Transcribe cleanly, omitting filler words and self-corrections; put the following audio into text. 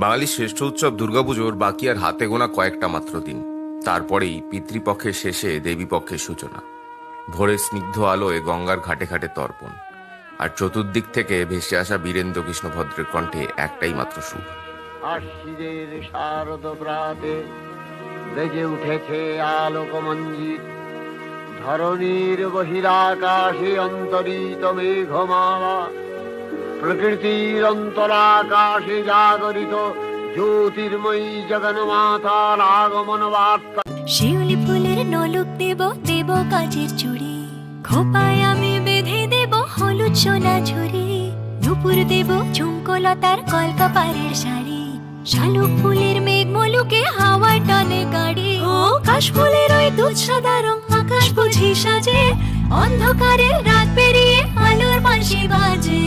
বাঙালির শ্রেষ্ঠ উৎসব দুর্গাপুজোর বাকি আর হাতে গোনা কয়েকটা মাত্র দিন। তারপরেই পিতৃপক্ষের শেষে দেবীপক্ষের সূচনা। ভোরে স্নিগ্ধ আলোয় গঙ্গার ঘাটে ঘাটে তর্পণ, আর চতুর্দিক থেকে ভেসে আসা বীরেন্দ্র কৃষ্ণ ভদ্রের কণ্ঠে একটাই মাত্র সুর। আশ্বিনের শারদ প্রাতে বেজে উঠেছে আলোকমঞ্জিত, ধরণীর বহিরাকাশে অন্তরিত মেঘমালা, প্রকৃতির অন্তরাকাশে জাগরিত জ্যোতির্ময়ী জগন্মাতার আগমন বার্তা। শিউলি ফুলের নলুক দেব দেব কাজের চুড়ি, খোপায় আমি বেঁধে দেব হলুদ সোনা ঝুড়ি, নুপুর দেব ঝুমকোলতার কলকাপাড়ের শাড়ি, শালুক ফুলের মেঘ মলুকে হাওয়া টানে গাড়ি, ও কাশ ফুলের ওই দুধ সাদা রং আকাশ বুঝি সাজে, অন্ধকারের রাত পেরিয়ে আলোর বাঁশি বাজে।